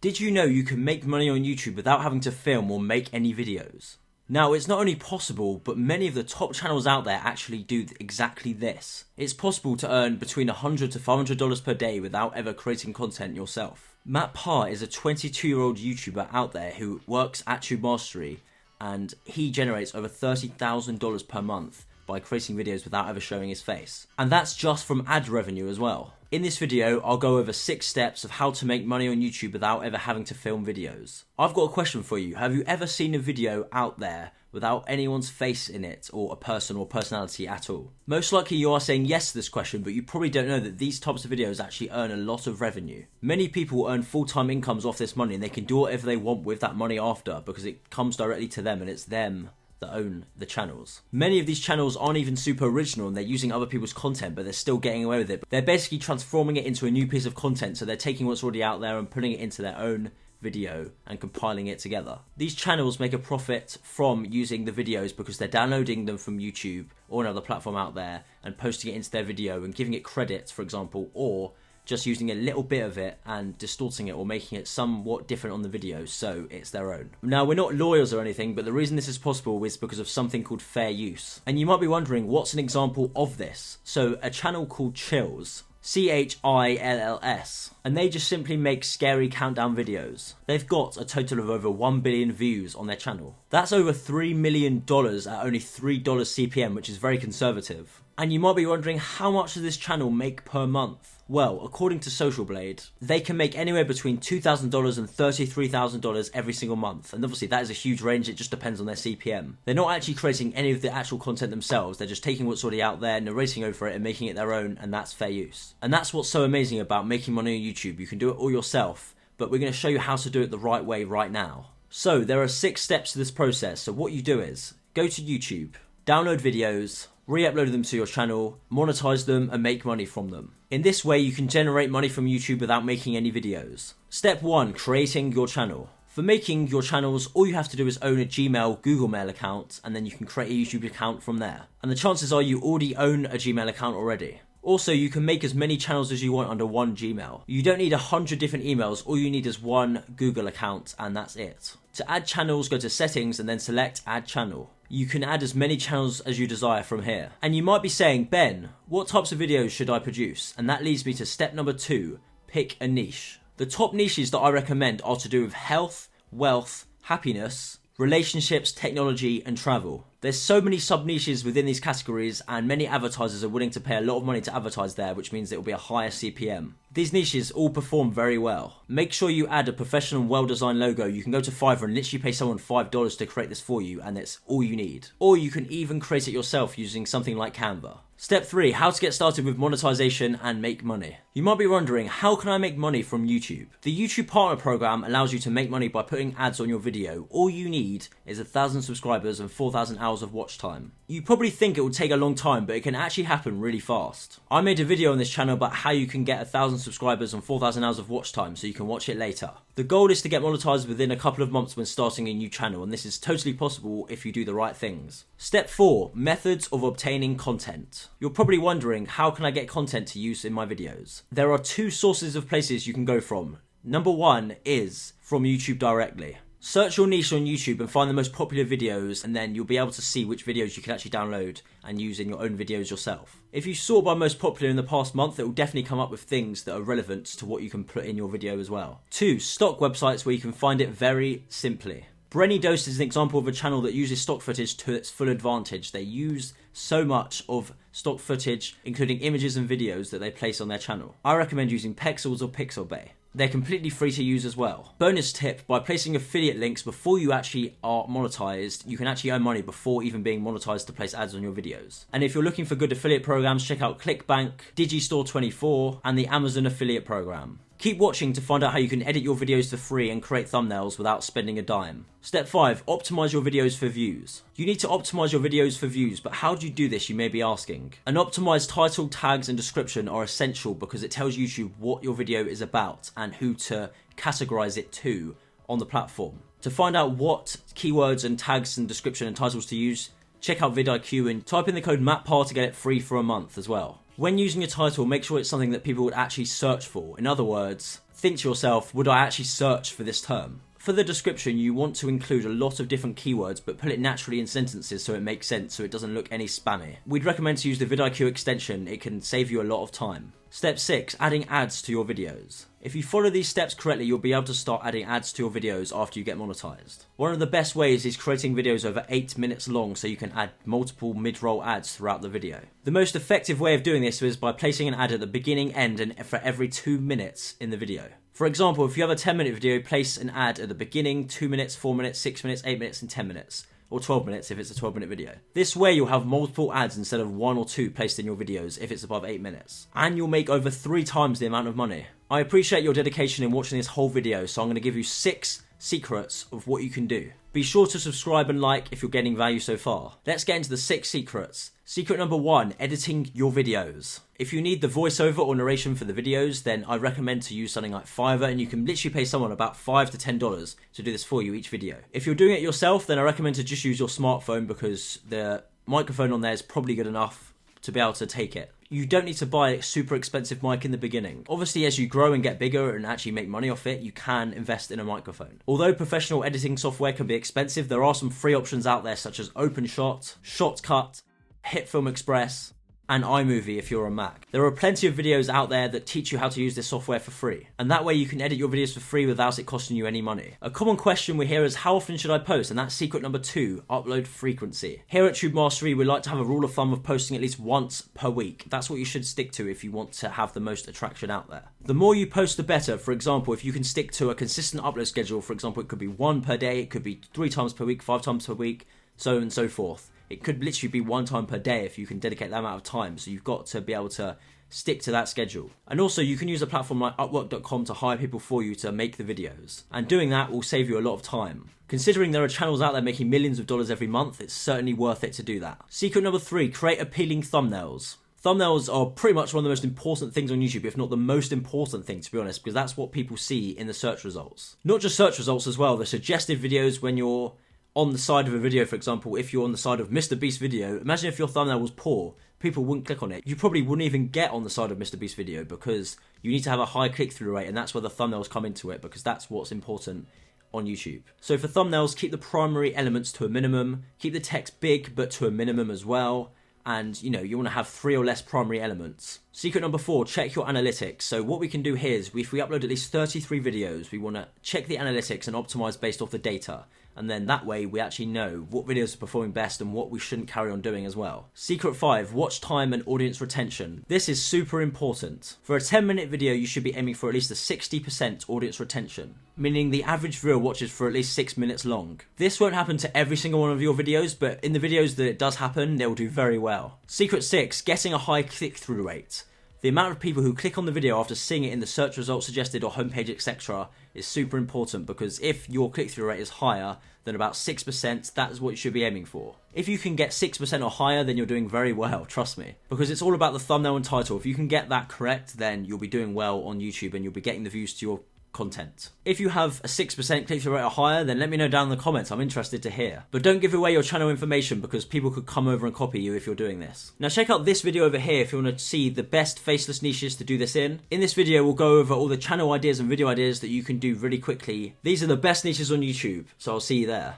Did you know you can make money on YouTube without having to film or make any videos? Now, it's not only possible, but many of the top channels out there actually do exactly this. It's possible to earn between $100 to $500 per day without ever creating content yourself. Matt Parr is a 22-year-old YouTuber out there who works at Tube Mastery, and he generates over $30,000 per month by creating videos without ever showing his face. And that's just from ad revenue as well. In this video, I'll go over 6 steps of how to make money on YouTube without ever having to film videos. I've got a question for you. Have you ever seen a video out there without anyone's face in it, or a person or personality at all? Most likely you are saying yes to this question, but you probably don't know that these types of videos actually earn a lot of revenue. Many people earn full-time incomes off this money, and they can do whatever they want with that money after, because it comes directly to them and it's them that own the channels. Many of these channels aren't even super original and they're using other people's content, but they're still getting away with it. They're basically transforming it into a new piece of content, so they're taking what's already out there and putting it into their own video and compiling it together. These channels make a profit from using the videos because they're downloading them from YouTube or another platform out there and posting it into their video and giving it credits, for example, or just using a little bit of it and distorting it or making it somewhat different on the video so it's their own. Now, we're not lawyers or anything, but the reason this is possible is because of something called fair use. And you might be wondering, what's an example of this? So a channel called Chills, Chills, and they just simply make scary countdown videos. They've got a total of over 1 billion views on their channel. That's over $3 million at only $3 CPM, which is very conservative. And you might be wondering, how much does this channel make per month? Well, according to Social Blade, they can make anywhere between $2,000 and $33,000 every single month. And obviously that is a huge range, it just depends on their CPM. They're not actually creating any of the actual content themselves, they're just taking what's already out there, narrating over it and making it their own, and that's fair use. And that's what's so amazing about making money on YouTube. You can do it all yourself, but we're going to show you how to do it the right way right now. So there are 6 steps to this process. So what you do is, go to YouTube, download videos, re-upload them to your channel, monetize them and make money from them. In this way you can generate money from YouTube without making any videos. Step 1, creating your channel. For making your channels, all you have to do is own a Gmail, Google Mail account, and then you can create a YouTube account from there. And the chances are you already own a Gmail account already. Also, you can make as many channels as you want under one Gmail. You don't need 100 different emails, all you need is one Google account and that's it. To add channels, go to settings and then select add channel. You can add as many channels as you desire from here. And you might be saying, Ben, what types of videos should I produce? And that leads me to step number 2, pick a niche. The top niches that I recommend are to do with health, wealth, happiness, relationships, technology and travel. There's so many sub-niches within these categories and many advertisers are willing to pay a lot of money to advertise there, which means it will be a higher CPM. These niches all perform very well. Make sure you add a professional well-designed logo. You can go to Fiverr and literally pay someone $5 to create this for you and it's all you need. Or you can even create it yourself using something like Canva. Step 3, how to get started with monetization and make money. You might be wondering, how can I make money from YouTube? The YouTube Partner Program allows you to make money by putting ads on your video. All you need is 1,000 subscribers and 4,000 hours of watch time. You probably think it will take a long time, but it can actually happen really fast. I made a video on this channel about how you can get 1,000 subscribers and 4,000 hours of watch time so you can watch it later. The goal is to get monetized within a couple of months when starting a new channel, and this is totally possible if you do the right things. Step 4, methods of obtaining content. You're probably wondering, how can I get content to use in my videos? There are 2 sources of places you can go from. Number 1 is from YouTube directly. Search your niche on YouTube and find the most popular videos, and then you'll be able to see which videos you can actually download and use in your own videos yourself. If you sort by most popular in the past month, it will definitely come up with things that are relevant to what you can put in your video as well. 2, stock websites where you can find it very simply. Brenny Dose is an example of a channel that uses stock footage to its full advantage. They use so much of stock footage, including images and videos, that they place on their channel. I recommend using Pexels or Pixabay. They're completely free to use as well. Bonus tip, by placing affiliate links before you actually are monetized, you can actually earn money before even being monetized to place ads on your videos. And if you're looking for good affiliate programs, check out ClickBank, Digistore24 and the Amazon affiliate program. Keep watching to find out how you can edit your videos for free and create thumbnails without spending a dime. Step 5, optimize your videos for views. You need to optimize your videos for views, but how do you do this, you may be asking? An optimized title, tags and description are essential because it tells YouTube what your video is about and who to categorize it to on the platform. To find out what keywords and tags and description and titles to use, check out vidIQ and type in the code MATTPAR to get it free for a month as well. When using a title, make sure it's something that people would actually search for. In other words, think to yourself, would I actually search for this term? For the description, you want to include a lot of different keywords, but put it naturally in sentences so it makes sense, so it doesn't look any spammy. We'd recommend to use the vidIQ extension. It can save you a lot of time. Step 6, adding ads to your videos. If you follow these steps correctly, you'll be able to start adding ads to your videos after you get monetized. One of the best ways is creating videos over 8 minutes long so you can add multiple mid-roll ads throughout the video. The most effective way of doing this is by placing an ad at the beginning, end, and for every 2 minutes in the video. For example, if you have a 10-minute video, place an ad at the beginning, 2 minutes, 4 minutes, 6 minutes, 8 minutes, and 10 minutes. Or 12 minutes if it's a 12-minute video. This way you'll have multiple ads instead of 1 or 2 placed in your videos if it's above 8 minutes. And you'll make over 3 times the amount of money. I appreciate your dedication in watching this whole video, so I'm going to give you 6 secrets of what you can do. Be sure to subscribe and like if you're getting value so far. Let's get into the 6 secrets. Secret number 1, editing your videos. If you need the voiceover or narration for the videos, then I recommend to use something like Fiverr, and you can literally pay someone about $5 to $10 to do this for you each video. If you're doing it yourself, then I recommend to just use your smartphone because the microphone on there is probably good enough to be able to take it. You don't need to buy a super expensive mic in the beginning. Obviously, as you grow and get bigger and actually make money off it, you can invest in a microphone. Although professional editing software can be expensive, there are some free options out there such as OpenShot, Shotcut, HitFilm Express, and iMovie if you're a Mac. There are plenty of videos out there that teach you how to use this software for free, and that way you can edit your videos for free without it costing you any money. A common question we hear is, how often should I post? And that's secret number 2, upload frequency. Here at Tube Mastery, we like to have a rule of thumb of posting at least once per week. That's what you should stick to if you want to have the most attraction out there. The more you post, the better. For example, if you can stick to a consistent upload schedule, for example, it could be 1 per day, it could be 3 times per week, 5 times per week, so on and so forth. It could literally be 1 time per day if you can dedicate that amount of time. So you've got to be able to stick to that schedule. And also you can use a platform like Upwork.com to hire people for you to make the videos. And doing that will save you a lot of time. Considering there are channels out there making millions of dollars every month, it's certainly worth it to do that. Secret number 3, create appealing thumbnails. Thumbnails are pretty much one of the most important things on YouTube, if not the most important thing, to be honest, because that's what people see in the search results. Not just search results as well, the suggested videos when you're on the side of a video. For example, if you're on the side of Mr. Beast's video, imagine if your thumbnail was poor, people wouldn't click on it. You probably wouldn't even get on the side of Mr. Beast's video because you need to have a high click-through rate, and that's where the thumbnails come into it, because that's what's important on YouTube. So for thumbnails, keep the primary elements to a minimum, keep the text big but to a minimum as well, and you want to have 3 or less primary elements. Secret number 4, check your analytics. So what we can do here is, if we upload at least 33 videos, we want to check the analytics and optimize based off the data. And then that way we actually know what videos are performing best and what we shouldn't carry on doing as well. Secret 5, watch time and audience retention. This is super important. For a 10-minute video, you should be aiming for at least a 60% audience retention, meaning the average viewer watches for at least 6 minutes long. This won't happen to every single one of your videos, but in the videos that it does happen, they'll do very well. Secret 6, getting a high click-through rate. The amount of people who click on the video after seeing it in the search results suggested or homepage, etc. is super important, because if your click-through rate is higher than about 6%, that is what you should be aiming for. If you can get 6% or higher, then you're doing very well, trust me. Because it's all about the thumbnail and title. If you can get that correct, then you'll be doing well on YouTube and you'll be getting the views to your content. If you have a 6% click-through rate or higher, then let me know down in the comments. I'm interested to hear. But don't give away your channel information, because people could come over and copy you if you're doing this. Now check out this video over here if you want to see the best faceless niches to do this in. In this video we'll go over all the channel ideas and video ideas that you can do really quickly. These are the best niches on YouTube, so I'll see you there.